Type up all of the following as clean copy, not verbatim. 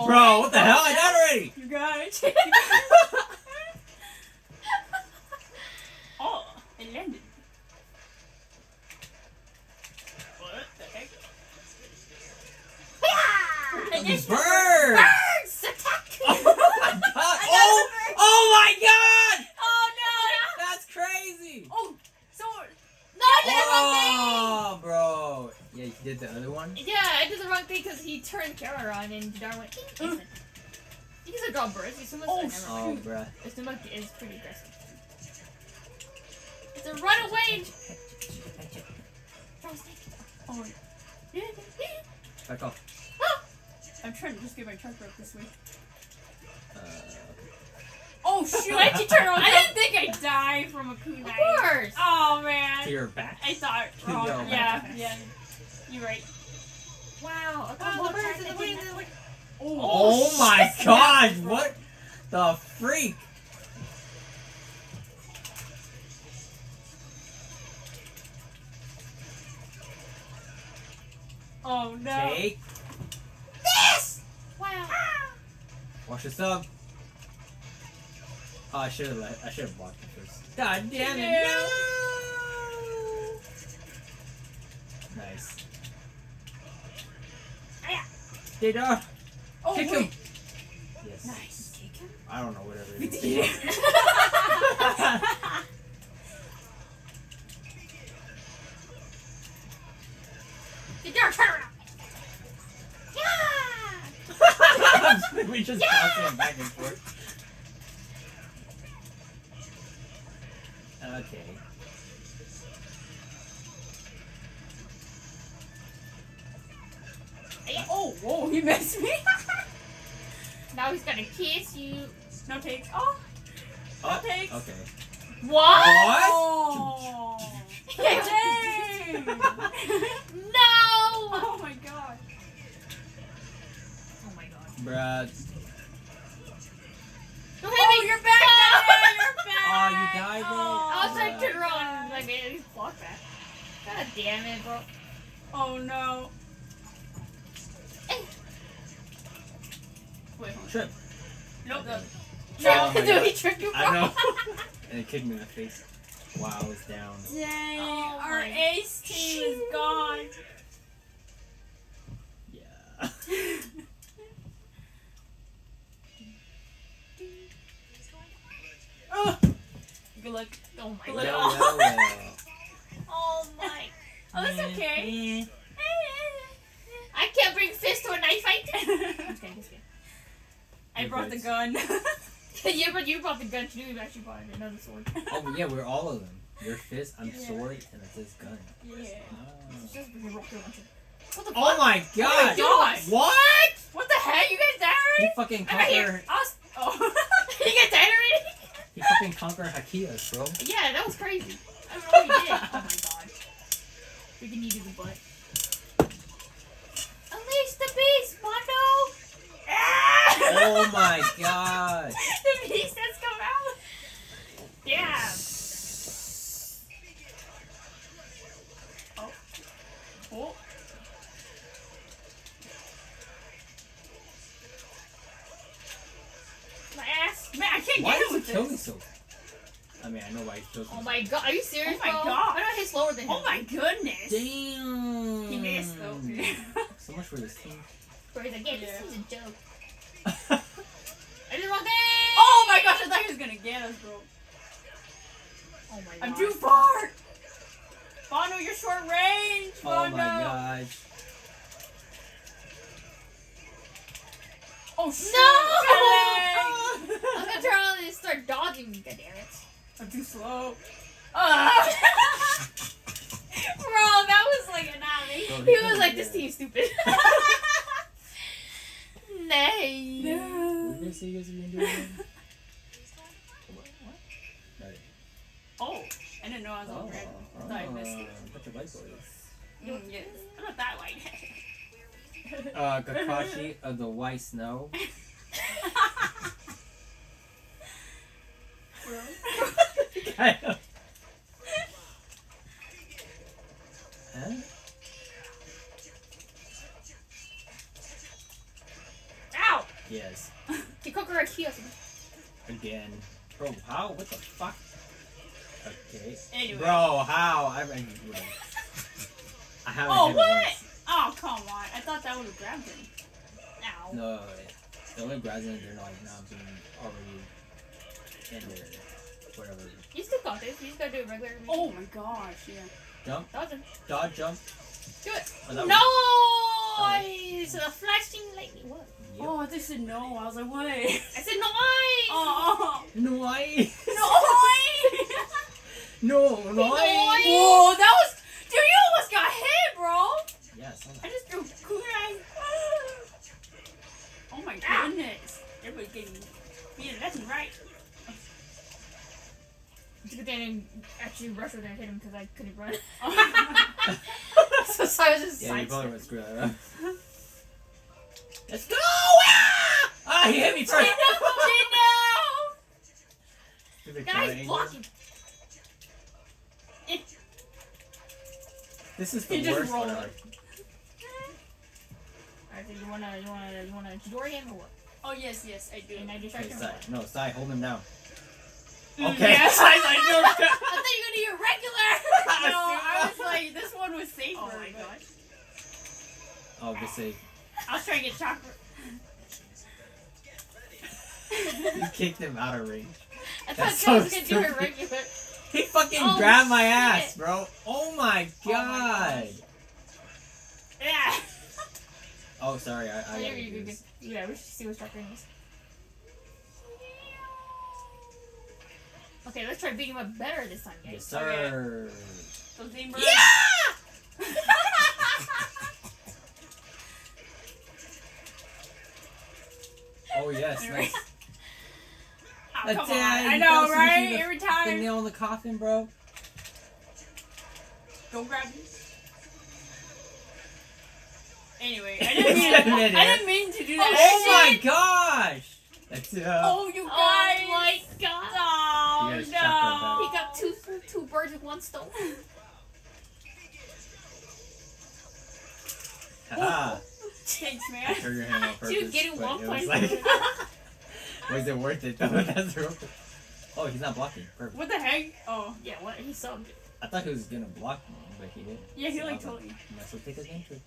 Bro, what the hell? I died already! You got it. Oh, it landed. What the heck? These birds! Birds! Attack! Oh my god! Oh my god! Oh no! That's crazy! Oh, so No, I did the wrong Oh, bro. Yeah, you did the other one? thing! Yeah, I did the wrong thing because he turned the camera on and Darwin went, "Listen." You can still draw birds. Asuma's Oh, never Oh, mind. bruh. Asuma is pretty aggressive. It's a runaway! oh. Back off. I'm trying to just get my chakra up this way. Okay. Oh shoot! Why'd you turn around? I didn't think I'd die from a kunai. Of course! Oh man. To your back. I thought To wrong. your Yeah, back. yeah. You're right. Wow, a Oh, couple look, birds in I the wind. didn't- Oh my shit. god! What the freak? Oh no. Take. This! Wow. Watch this up. Oh, I should have blocked it first. God damn it! Yeah. No! Nice. Did Oh kick wait. him? Yes. Nice. Kick him. I don't know whatever it is. Yeah. Turn around! Yeah! We just bouncing him back and forth. Okay. Oh, whoa, he missed me. Now he's gonna kiss you. No takes. Oh, Oh, takes. okay. What? Oh. Dang. No! Oh my god. Oh my god. Bruh. Don't hit Oh, me! you're back. Dad, you're back. Oh, you died I there? was trying to turn around and I made it block that. God damn it, bro. Oh no. Wait, hold on. Trip. Nope. Oh Trick. my Dude, God. he tricked you, bro. I know. And it kicked me in the face while I was down. Dang, Oh our my ace team is gone. Yeah. Good luck. Oh my Well, god. well. Oh my. Oh, that's okay. I can't bring fist to a knife fight. Just kidding, just kidding. I brought the gun. Yeah, but you brought the gun too. You actually brought another sword. Oh yeah, we're all of them. Your fist, I'm Yeah. sword, and it's this gun. Yeah. It's Oh. just because you rocked your launcher. What the Oh fuck? my god! God. What? What the heck? You guys died He already? fucking I'm right here. conquer. Oh. You get tired already? He fucking conquer Hakias, bro. Yeah, that was crazy. I don't know what he did. Oh my god. Freaking needed the butt. Unleash the beast, Mondo! Oh my god. The beast has come out. Yeah. Oh. My ass. Man, I can't Why get does him he with kill me this. so? I mean, I know why he kills me. Oh my god. Are you serious, Oh my bro? god. I don't hit slower than him. Oh my goodness. Damn. He missed though. So much for this team. Bro, he's like, yeah, this Yeah. is a joke. I did the wrong thing! Oh my gosh, I thought he was gonna get us, bro. Oh my god. I'm too far. Bono, you're short range. Oh Bono. my gosh. Oh shoot. No! Dang. I'm gonna turn around and start dodging you, goddammit. I'm too slow. Bro, that was like annihilation. Bro, He was like, this team's stupid. Nay. What did you say you guys were gonna do again? What? Oh, I didn't know I was on red. I thought I missed it. Bunch of white boys. Yes. I'm not that white. Kakashi of the White Snow. Huh? Ow! Yes. Kikokura Kiyoshi. Again. Bro, how? What the fuck? Okay. Anyway. Bro, how? I haven't Oh, hit it what? once. Oh, come on. I thought that would have grabbed him. Ow. No, the only grabs in they're like not being already in there. Whatever. You still got this. You just gotta do it regular. Oh my gosh, yeah. Jump. Dodge him. Dodge, jump. Do it. Oh, that Nice! A flashing lightning. What? Yep. Oh, I think said no. I was like, what? I said nice! Oh, No, I. no. No, no, I. Whoa, that was. Dude, you almost got hit, bro. Yes. I just threw kunai. Oh my goodness. Everybody's getting being left and right. It's a good thing I didn't actually rush over there and hit him because I couldn't run. Oh. So I was just Yeah, you sidestepping. probably went screw that up. Let's go! Ah! Ah, he hit me first. Stupid camera Guys, angle. blocking. This is the He just worst rolled one. it. Alright, so you wanna Chidori him or what? Oh yes, I do. And I Okay, distract him or Sai. what? No, Sai, hold him down. Mm, Okay. yes, I was like, no. I thought you were gonna do your regular! No, I was like, this one was safer. Oh my but- gosh. Oh, just say I was trying to get chocolate. you kicked him out of range. I That's thought you was so gonna do her stupid. regular. He fucking Oh, grabbed my shit. ass, bro. Oh my Oh my god. gosh. Yeah. Oh, sorry. I Oh, got you're good. this. Yeah, we should see what chakra is. Okay, let's try beating him up better this time, guys. Yes, sir. Those name birds. Yeah! Oh yes, nice. Oh, That's come it, on. I you know, guys can right? see the- Every The time. nail in the coffin, bro. Don't grab me. Anyway, I didn't mean, Admit I it. didn't mean to do that. Oh my gosh! That's it. Oh, you guys. Oh my god! Oh, You guys chopped that no. He got two birds with one stone. Haha. Thanks, I man. turned your hand on purpose. Dude, getting but one it point. was like, was it worth it though? That's real. Oh, he's not blocking. Perfect. What the heck? Oh, Yeah, what? He subbed. I thought he was gonna block me, but he didn't. yeah, he So I like was told me. Might as well take advantage.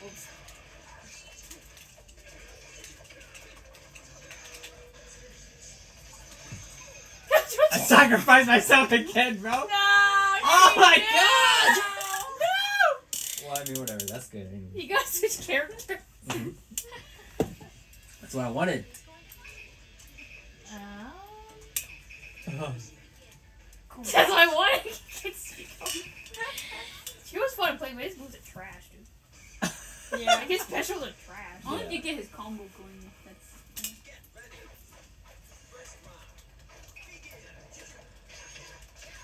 Oops. I sacrificed myself again, bro. No! Oh my god! Well, I mean, whatever. That's good. Anyway. You gotta switch character. That's what I wanted. That's what I wanted. She was fun to play, but his moves are trash, dude. Yeah. Like his specials are trash. I want Yeah. to get his combo going. That's.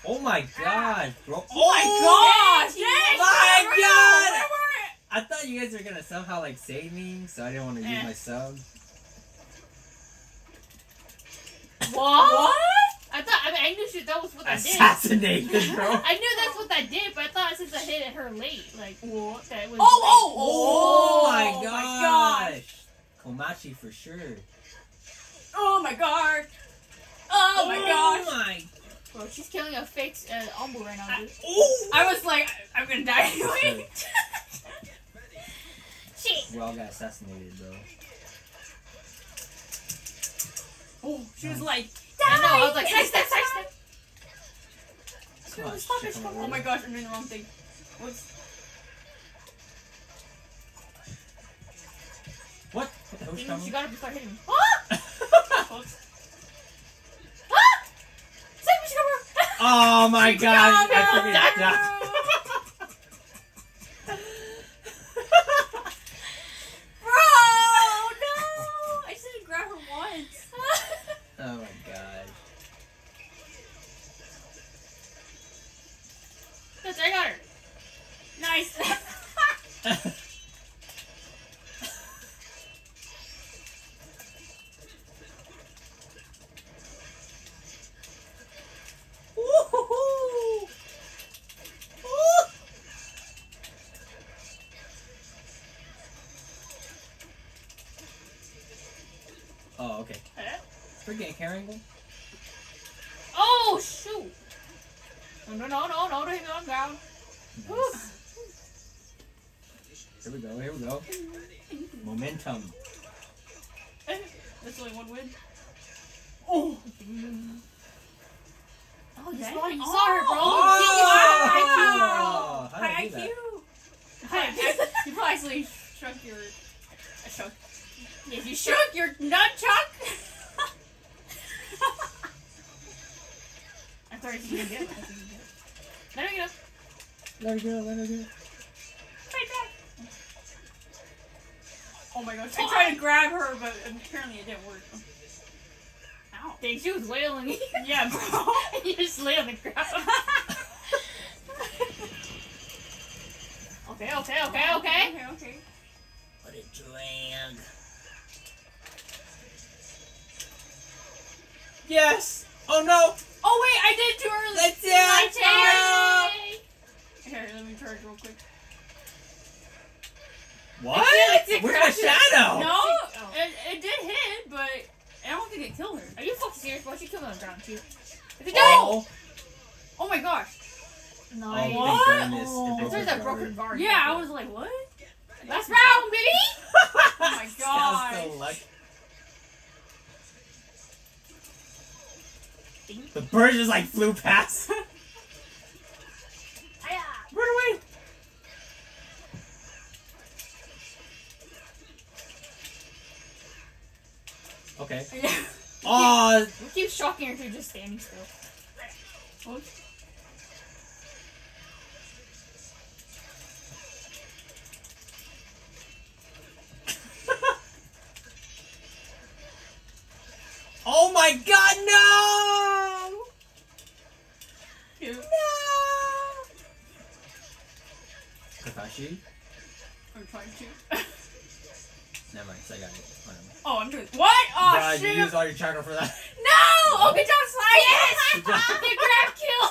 Oh my god, bro. Oh my gosh! Yes! My Where god! were it? I thought you guys were gonna somehow like save me, so I didn't want to use Eh. my sub. What? I knew that was what that did. Assassinated, bro. I knew that's what that did, but I thought since I hit her late, like, What? that it was. Oh my Oh gosh. Komachi for sure. Oh my god! Oh my gosh! my. Bro, she's killing a fake Ombu right now, dude. Oh. I was like, I'm gonna die anyway. Shit. We all got assassinated, bro. Oh, she was like, I know, I was like, Die! sidestep. Come on, Stop shit it, on stop the it. Oh my road. gosh, I'm doing the wrong thing. What's. What? What the hell's She coming? gotta start hitting me. Ah! Oops. Save me, Sugar! Oh my god! No, I no, freaking no. died. Bro, no! I just didn't grab her once. Oh my god. That's I got her. Nice. Woo-hoo-hoo. Woo. getting hair angle? Oh shoot! No, don't hit me on the ground. Nice. Here we go. Momentum. That's only one win. Oh! Oh, you saw her, bro. Oh! How did I do that? You probably actually shook your. If you shook your nunchuck. I thought you were gonna get it. Let her get up. Let her go. Right back. Oh my gosh! I tried to grab her, but apparently it didn't work. Ow! Dang, she was wailing. Yeah, bro. You just lay on the ground. Okay. Okay. What a drag. Yes! Oh no! Oh wait, I did it too early. That's it! Here, let me charge real quick. What? It's Where's my shadow? No, Oh. it did hit, but I don't think it killed her. Are you fucking serious, bro? She killed me on the ground too. Oh! Oh my gosh. Nice. Oh, thank goodness. Oh. It broke There's her that broken guard. guard. Yeah, I was like, what? Last round, baby! Oh my That gosh. was so lucky. The bird just like flew past. Run away! Okay. Yeah. Oh! We keep shocking her to just standing still. Oops. Oh my god, no! Cute. No! Kakashi? I'm trying to. Never mind, 'cause I got it. Whatever. Oh, I'm doing. What? Oh, God, you shit. used all your chakra for that. No! Oh, good job, Slide! Good job. The grab kill!